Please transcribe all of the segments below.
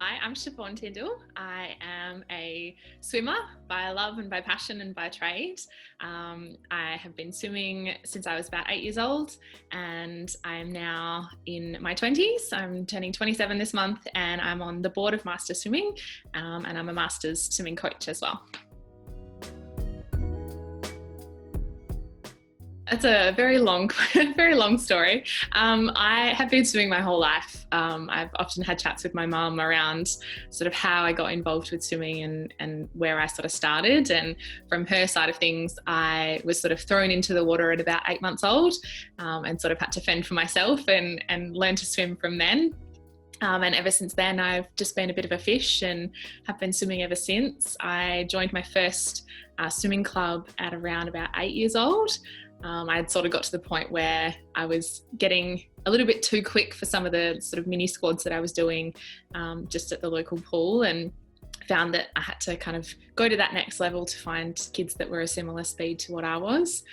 Hi, I'm Siobhan Tyndall. I am a swimmer by love and by passion and by trade. I have been swimming since I was about 8 years old, and I'm now in my 20s. I'm turning 27 this month, and I'm on the board of Masters Swimming, and I'm a Masters swimming coach as well. It's a very long, very long story. I have been swimming my whole life. I've often had chats with my mum around sort of how I got involved with swimming and where I sort of started. And from her side of things, I was sort of thrown into the water at about 8 months old, and sort of had to fend for myself and learn to swim from then. And ever since then, I've just been a bit of a fish and have been swimming ever since. I joined my first swimming club at around about 8 years old. I had sort of got to the point where I was getting a little bit too quick for some of the sort of mini squads that I was doing just at the local pool, and found that I had to kind of go to that next level to find kids that were a similar speed to what I was.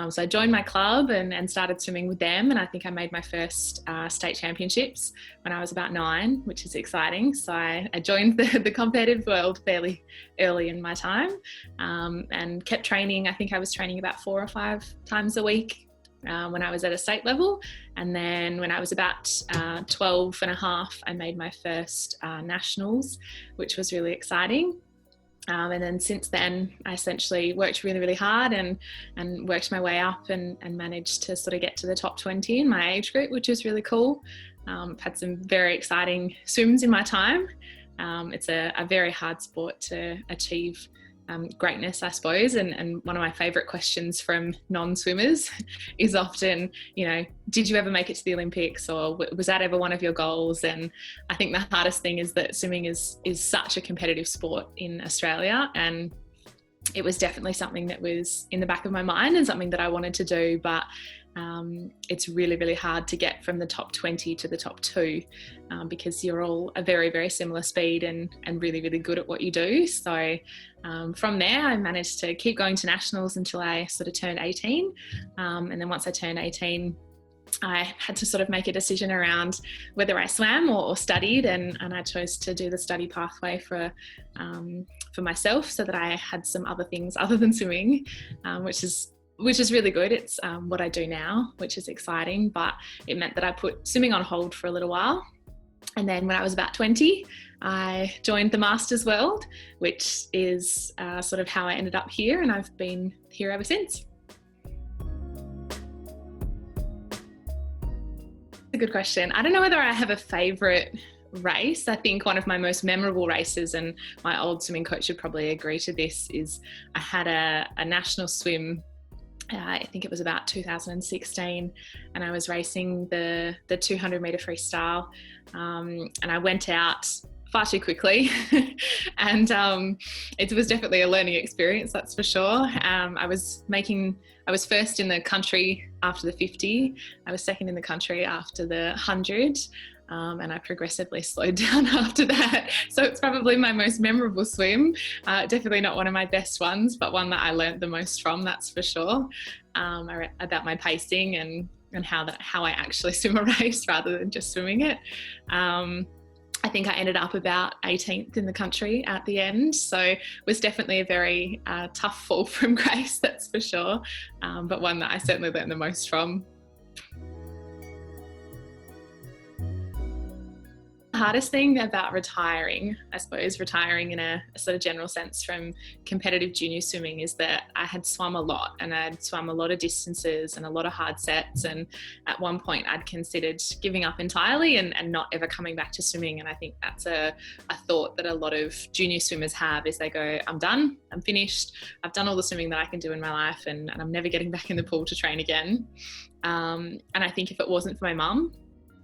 So I joined my club and started swimming with them, and I think I made my first state championships when I was about 9, which is exciting. So I joined the competitive world fairly early in my time, and kept training. I think I was training about 4 or 5 times a week when I was at a state level. And then when I was about 12 and a half, I made my first nationals, which was really exciting. And then since then, I essentially worked really, really hard and worked my way up and managed to sort of get to the top 20 in my age group, which was really cool. I've had some very exciting swims in my time. It's a very hard sport to achieve greatness, I suppose, and one of my favourite questions from non-swimmers is often, did you ever make it to the Olympics, or was that ever one of your goals? And I think the hardest thing is that swimming is such a competitive sport in Australia, and it was definitely something that was in the back of my mind and something that I wanted to do, but it's really, really hard to get from the top 20 to the top 2 because you're all a very, very similar speed and really, really good at what you do. So from there, I managed to keep going to nationals until I sort of turned 18. And then once I turned 18, I had to sort of make a decision around whether I swam or studied, and I chose to do the study pathway for myself, so that I had some other things other than swimming, which is really good. It's what I do now, which is exciting, but it meant that I put swimming on hold for a little while. And then when I was about 20, I joined the Masters world, which is sort of how I ended up here, and I've been here ever since. A good question. I don't know whether I have a favourite race. I think one of my most memorable races, and my old swimming coach would probably agree to this, is I had a national swim. I think it was about 2016, and I was racing the 200 metre freestyle, and I went out far too quickly and it was definitely a learning experience, that's for sure. I was first in the country after the 50, I was second in the country after the 100, and I progressively slowed down after that. So it's probably my most memorable swim. Definitely not one of my best ones, but one that I learnt the most from, that's for sure. About my pacing and how I actually swim a race rather than just swimming it. I think I ended up about 18th in the country at the end. So it was definitely a very tough fall from grace, that's for sure, but one that I certainly learned the most from. The hardest thing about retiring, I suppose, retiring in a sort of general sense from competitive junior swimming, is that I had swum a lot, and I'd swum a lot of distances and a lot of hard sets, and at one point I'd considered giving up entirely and not ever coming back to swimming. And I think that's a thought that a lot of junior swimmers have, is they go, I'm done, I'm finished, I've done all the swimming that I can do in my life, and I'm never getting back in the pool to train again. And I think if it wasn't for my mum,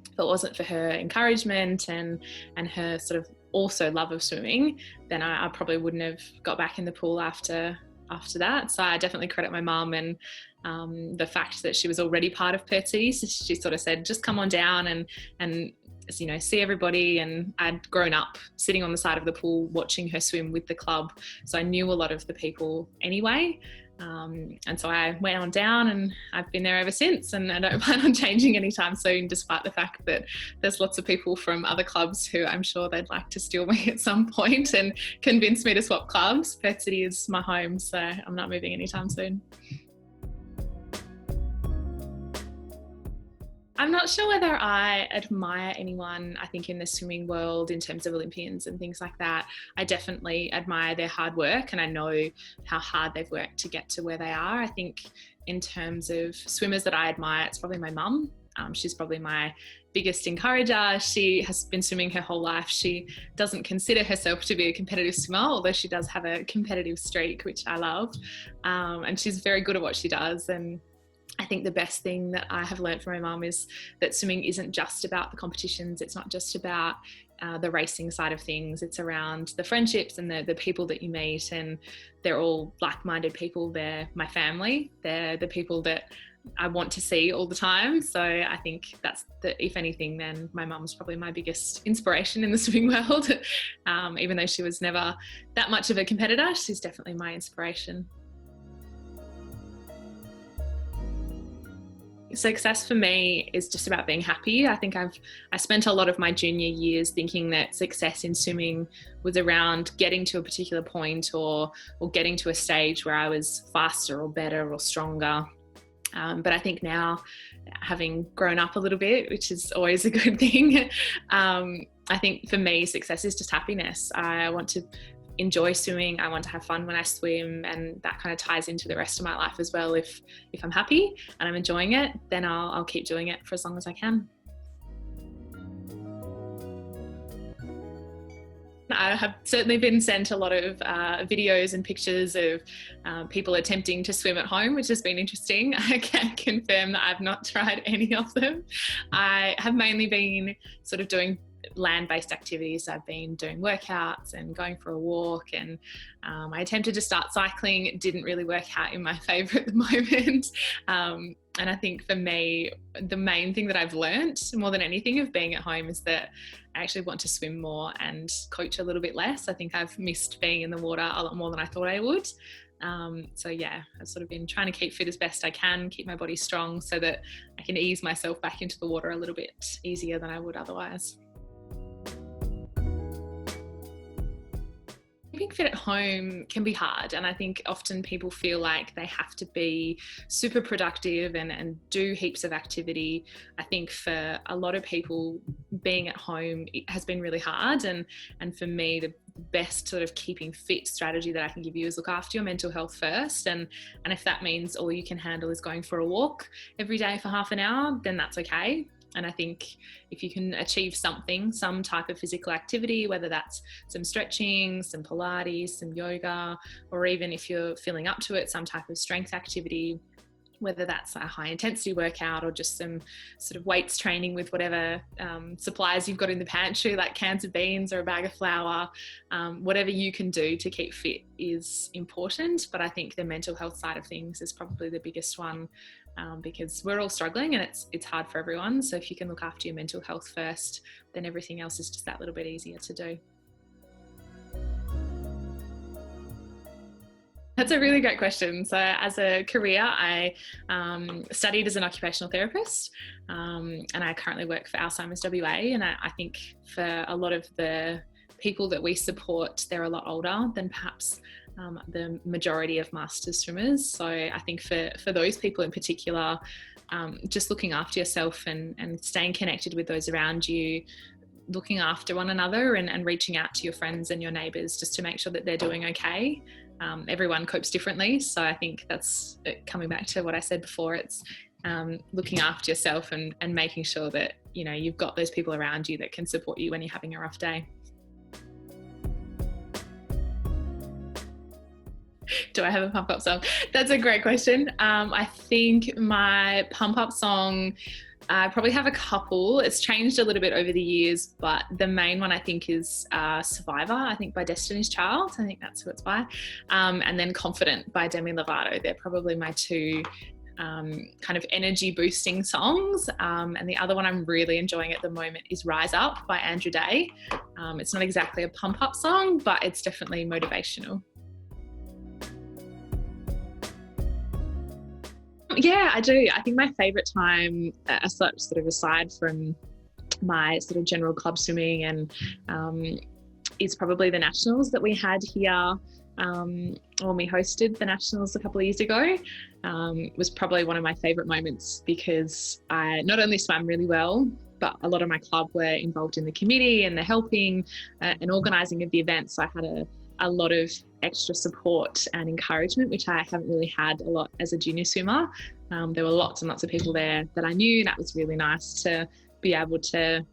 if it wasn't for her encouragement and her sort of also love of swimming, then I probably wouldn't have got back in the pool after that. So I definitely credit my mum and the fact that she was already part of Perth City. So she sort of said, just come on down and see everybody. And I'd grown up sitting on the side of the pool watching her swim with the club, so I knew a lot of the people anyway. And so I went on down, and I've been there ever since, and I don't plan on changing anytime soon, despite the fact that there's lots of people from other clubs who I'm sure they'd like to steal me at some point and convince me to swap clubs. Perth City is my home, so I'm not moving anytime soon. I'm not sure whether I admire anyone, I think, in the swimming world in terms of Olympians and things like that. I definitely admire their hard work, and I know how hard they've worked to get to where they are. I think in terms of swimmers that I admire, it's probably my mum. She's probably my biggest encourager. She has been swimming her whole life. She doesn't consider herself to be a competitive swimmer, although she does have a competitive streak, which I love. And she's very good at what she does. And I think the best thing that I have learned from my mum is that swimming isn't just about the competitions. It's not just about the racing side of things. It's around the friendships and the people that you meet, and they're all like-minded people. They're my family. They're the people that I want to see all the time. So I think that's if anything, then my mum's probably my biggest inspiration in the swimming world. Even though she was never that much of a competitor, she's definitely my inspiration. Success for me is just about being happy. I think I spent a lot of my junior years thinking that success in swimming was around getting to a particular point or getting to a stage where I was faster or better or stronger. But I think now, having grown up a little bit, which is always a good thing, I think for me, success is just happiness. I want to enjoy swimming. I want to have fun when I swim, and that kind of ties into the rest of my life as well. If I'm happy and I'm enjoying it, then I'll keep doing it for as long as I can. I have certainly been sent a lot of videos and pictures of people attempting to swim at home, which has been interesting. I can confirm that I've not tried any of them. I have mainly been sort of doing land-based activities. I've been doing workouts and going for a walk, and I attempted to start cycling. It didn't really work out in my favour at the moment. And I think for me, the main thing that I've learnt more than anything of being at home is that I actually want to swim more and coach a little bit less. I think I've missed being in the water a lot more than I thought I would. So yeah, I've sort of been trying to keep fit as best I can, keep my body strong so that I can ease myself back into the water a little bit easier than I would otherwise. Keeping fit at home can be hard, and I think often people feel like they have to be super productive and do heaps of activity. I think for a lot of people, being at home, it has been really hard, and for me, the best sort of keeping fit strategy that I can give you is look after your mental health first, and if that means all you can handle is going for a walk every day for half an hour, then that's okay. And I think if you can achieve something, some type of physical activity, whether that's some stretching, some Pilates, some yoga, or even if you're feeling up to it, some type of strength activity, whether that's a high intensity workout or just some sort of weights training with whatever supplies you've got in the pantry, like cans of beans or a bag of flour, whatever you can do to keep fit is important. But I think the mental health side of things is probably the biggest one, because we're all struggling and it's hard for everyone. So if you can look after your mental health first, then everything else is just that little bit easier to do. That's a really great question. So as a career, I studied as an occupational therapist, and I currently work for Alzheimer's WA. And I think for a lot of the people that we support, they're a lot older than perhaps the majority of masters swimmers. So I think for those people in particular, just looking after yourself and staying connected with those around you, looking after one another and reaching out to your friends and your neighbours just to make sure that they're doing okay. Everyone copes differently. So I think that's coming back to what I said before. It's looking after yourself and making sure that, you know, you've got those people around you that can support you when you're having a rough day. Do I have a pump up song? That's a great question. I think my pump up song, I probably have a couple. It's changed a little bit over the years, but the main one I think is Survivor, I think by Destiny's Child. I think that's who it's by. And then Confident by Demi Lovato. They're probably my two kind of energy boosting songs. And the other one I'm really enjoying at the moment is Rise Up by Andrew Day. It's not exactly a pump up song, but it's definitely motivational. Yeah, I do. I think my favourite time, sort of aside from my sort of general club swimming, and is probably the nationals that we had here when we hosted the nationals a couple of years ago. Was probably one of my favourite moments because I not only swam really well, but a lot of my club were involved in the committee and the helping and organising of the event. So I had a lot of extra support and encouragement, which I haven't really had a lot as a junior swimmer. There were lots and lots of people there that I knew. That was really nice to be able to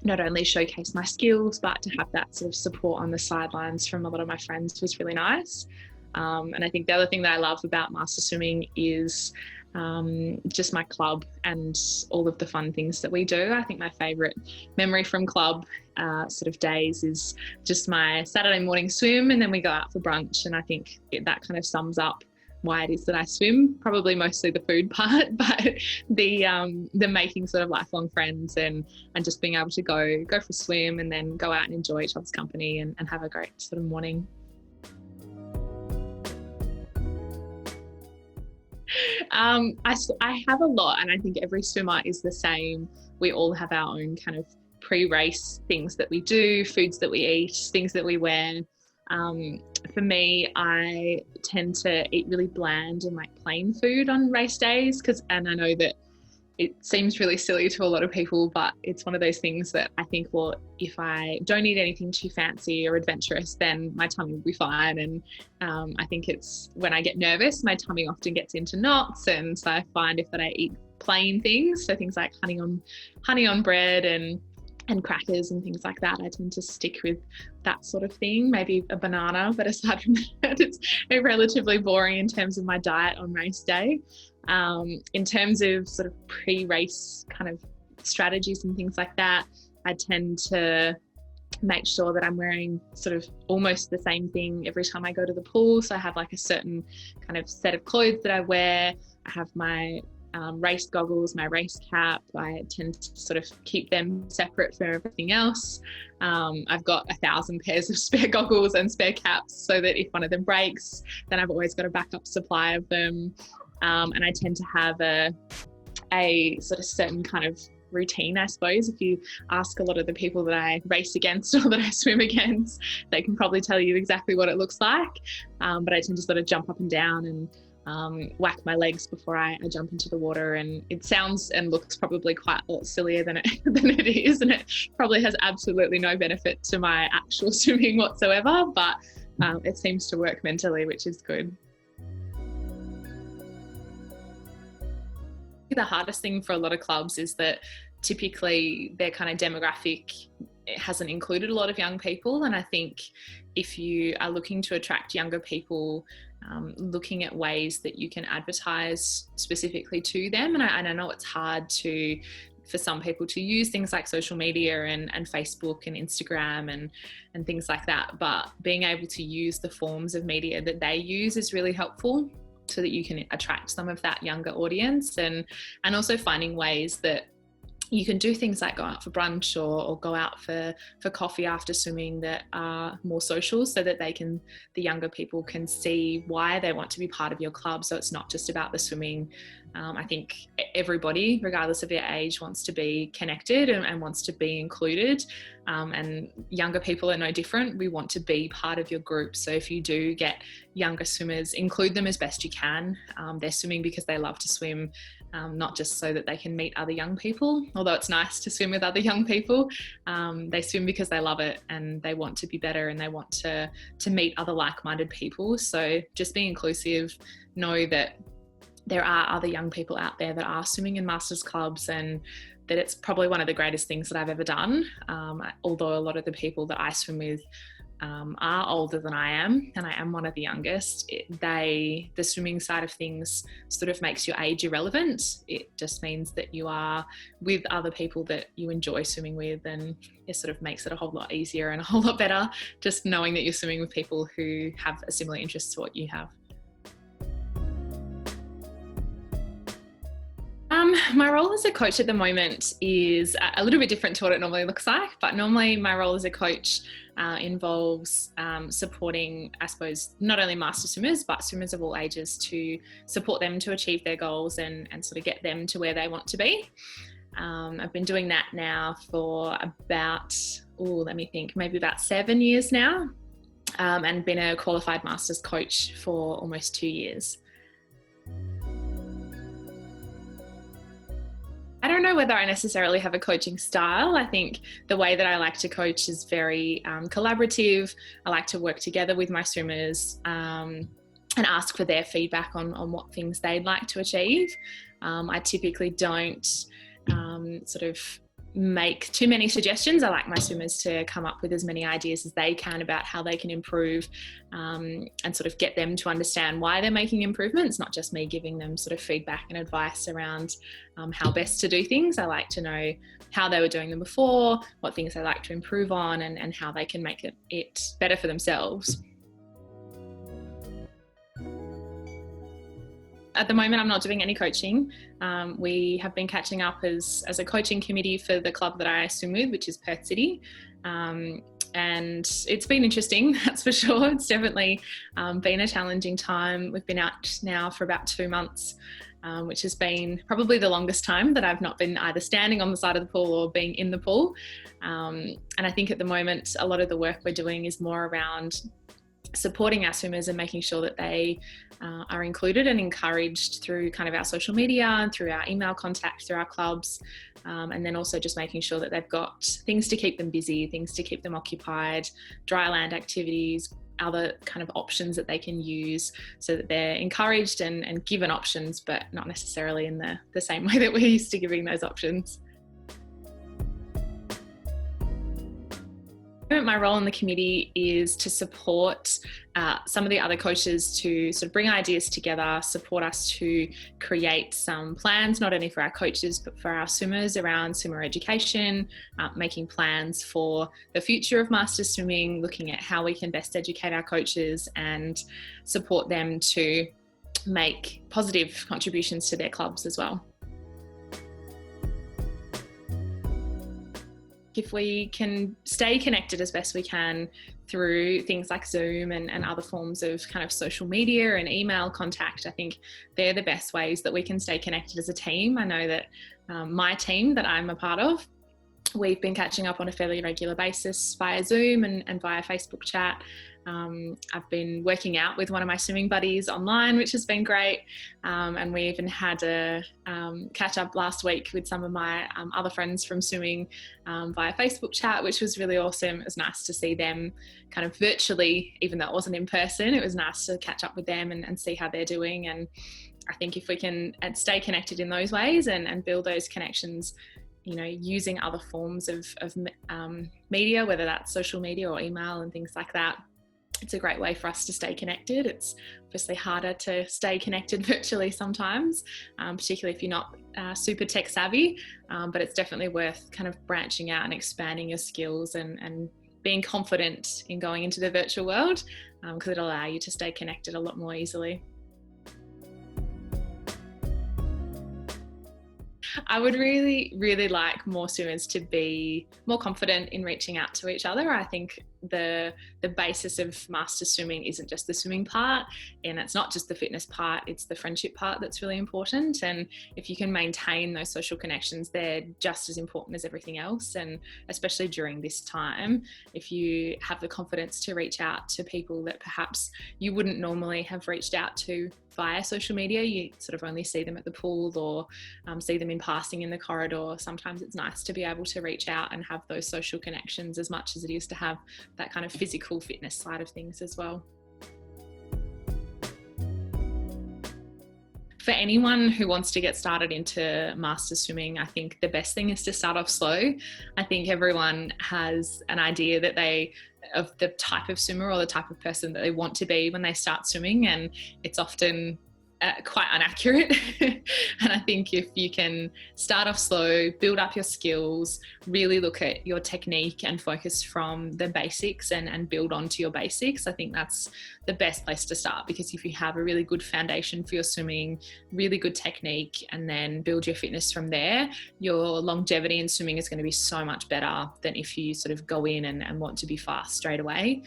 not only showcase my skills, but to have that sort of support on the sidelines from a lot of my friends was really nice. And I think the other thing that I love about master swimming is just my club and all of the fun things that we do. I think my favourite memory from club sort of days is just my Saturday morning swim, and then we go out for brunch. And I think that kind of sums up why it is that I swim, probably mostly the food part, but the making sort of lifelong friends and just being able to go for a swim and then go out and enjoy each other's company and have a great sort of morning. I have a lot, and I think every swimmer is the same. We all have our own kind of pre-race things that we do, foods that we eat, things that we wear. For me, I tend to eat really bland and like plain food on race days and I know that it seems really silly to a lot of people, but it's one of those things that I think, well, if I don't eat anything too fancy or adventurous, then my tummy will be fine. And I think it's when I get nervous, my tummy often gets into knots. And so I find if that I eat plain things, so things like honey on bread and crackers and things like that, I tend to stick with that sort of thing, maybe a banana, but aside from that, it's relatively boring in terms of my diet on race day. In terms of sort of pre-race kind of strategies and things like that, I tend to make sure that I'm wearing sort of almost the same thing every time I go to the pool. So I have like a certain kind of set of clothes that I wear. I have my race goggles, my race cap. I tend to sort of keep them separate from everything else. I've got 1,000 pairs of spare goggles and spare caps so that if one of them breaks, then I've always got a backup supply of them. And I tend to have a sort of certain kind of routine, I suppose. If you ask a lot of the people that I race against or that I swim against, they can probably tell you exactly what it looks like. But I tend to sort of jump up and down and whack my legs before I jump into the water, and it sounds and looks probably quite a lot sillier than it is, and it probably has absolutely no benefit to my actual swimming whatsoever, but it seems to work mentally, which is good. The hardest thing for a lot of clubs is that typically their kind of demographic, it hasn't included a lot of young people, and I think if you are looking to attract younger people, looking at ways that you can advertise specifically to them, and I know it's hard for some people to use things like social media and Facebook and Instagram and things like that, but being able to use the forms of media that they use is really helpful so that you can attract some of that younger audience, and also finding ways that you can do things like go out for brunch or go out for coffee after swimming that are more social, so that the younger people can see why they want to be part of your club. So it's not just about the swimming. I think everybody, regardless of their age, wants to be connected and wants to be included. And younger people are no different. We want to be part of your group. So if you do get younger swimmers, include them as best you can. They're swimming because they love to swim, not just so that they can meet other young people, although it's nice to swim with other young people. They swim because they love it and they want to be better and they want to meet other like-minded people. So just be inclusive, know that there are other young people out there that are swimming in masters clubs, and that it's probably one of the greatest things that I've ever done. Although a lot of the people that I swim with are older than I am, and I am one of the youngest, the swimming side of things sort of makes your age irrelevant. It just means that you are with other people that you enjoy swimming with, and it sort of makes it a whole lot easier and a whole lot better just knowing that you're swimming with people who have a similar interest to what you have. My role as a coach at the moment is a little bit different to what it normally looks like, but normally my role as a coach involves supporting, I suppose, not only master swimmers, but swimmers of all ages to support them to achieve their goals and sort of get them to where they want to be. I've been doing that now for about, maybe about 7 years now, and been a qualified masters coach for almost 2 years. I don't know whether I necessarily have a coaching style. I think the way that I like to coach is very collaborative. I like to work together with my swimmers and ask for their feedback on what things they'd like to achieve. I typically don't sort of make too many suggestions. I like my swimmers to come up with as many ideas as they can about how they can improve, and sort of get them to understand why they're making improvements, not just me giving them sort of feedback and advice around how best to do things. I like to know how they were doing them before, what things they like to improve on, and how they can make it better for themselves. At the moment, I'm not doing any coaching. We have been catching up as a coaching committee for the club that I swim with, which is Perth City. And it's been interesting, that's for sure. It's definitely been a challenging time. We've been out now for about 2 months, which has been probably the longest time that I've not been either standing on the side of the pool or being in the pool. And I think at the moment, a lot of the work we're doing is more around supporting our swimmers and making sure that they are included and encouraged through kind of our social media and through our email contact, through our clubs, and then also just making sure that they've got things to keep them busy, things to keep them occupied, dry land activities, other kind of options that they can use, so that they're encouraged and given options, but not necessarily in the same way that we're used to giving those options. My role in the committee is to support some of the other coaches to sort of bring ideas together, support us to create some plans, not only for our coaches, but for our swimmers around swimmer education, making plans for the future of masters swimming, looking at how we can best educate our coaches and support them to make positive contributions to their clubs as well. If we can stay connected as best we can through things like Zoom and other forms of kind of social media and email contact, I think they're the best ways that we can stay connected as a team. I know that my team that I'm a part of, we've been catching up on a fairly regular basis via Zoom and via Facebook chat. I've been working out with one of my swimming buddies online, which has been great. And we even had a catch up last week with some of my other friends from swimming via Facebook chat, which was really awesome. It was nice to see them kind of virtually, even though it wasn't in person. It was nice to catch up with them and see how they're doing. And I think if we can stay connected in those ways and build those connections, you know, using other forms of media, whether that's social media or email and things like that, it's a great way for us to stay connected. It's obviously harder to stay connected virtually sometimes, particularly if you're not super tech savvy, but it's definitely worth kind of branching out and expanding your skills and being confident in going into the virtual world, because it'll allow you to stay connected a lot more easily. I would really, really like more swimmers to be more confident in reaching out to each other. I think the basis of master swimming isn't just the swimming part, and it's not just the fitness part, it's the friendship part that's really important. And if you can maintain those social connections, they're just as important as everything else. And especially during this time, if you have the confidence to reach out to people that perhaps you wouldn't normally have reached out to via social media, you sort of only see them at the pool or see them in passing in the corridor. Sometimes it's nice to be able to reach out and have those social connections as much as it is to have that kind of physical fitness side of things as well. For anyone who wants to get started into master swimming, I think the best thing is to start off slow. I think everyone has an idea that of the type of swimmer or the type of person that they want to be when they start swimming, and it's often quite inaccurate. And I think if you can start off slow, build up your skills, really look at your technique and focus from the basics and build onto your basics, I think that's the best place to start. Because if you have a really good foundation for your swimming, really good technique, and then build your fitness from there, your longevity in swimming is going to be so much better than if you sort of go in and want to be fast straight away.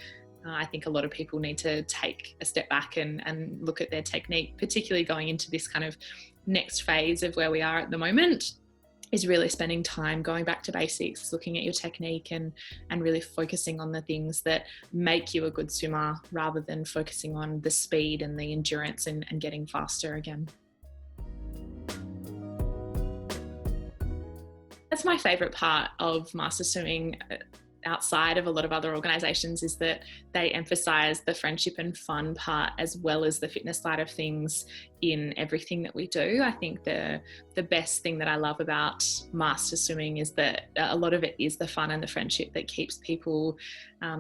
I think a lot of people need to take a step back and look at their technique, particularly going into this kind of next phase of where we are at the moment, is really spending time going back to basics, looking at your technique and really focusing on the things that make you a good swimmer rather than focusing on the speed and the endurance and getting faster again. That's my favourite part of master swimming, outside of a lot of other organisations, is that they emphasise the friendship and fun part as well as the fitness side of things in everything that we do. I think the best thing that I love about master swimming is that a lot of it is the fun and the friendship that keeps people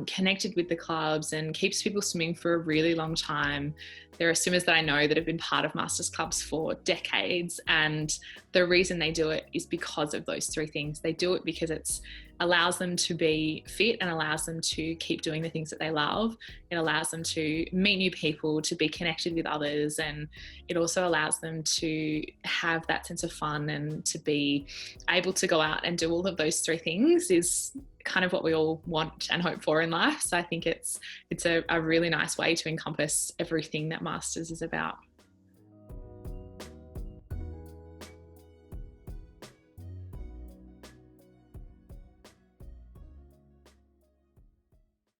connected with the clubs and keeps people swimming for a really long time. There are swimmers that I know that have been part of Masters clubs for decades, and the reason they do it is because of those three things. They do it because it allows them to be fit and allows them to keep doing the things that they love. It allows them to meet new people, to be connected with others, and it also allows them to have that sense of fun and to be able to go out and do all of those three things is kind of what we all want and hope for in life. So I think it's a really nice way to encompass everything that Masters is about.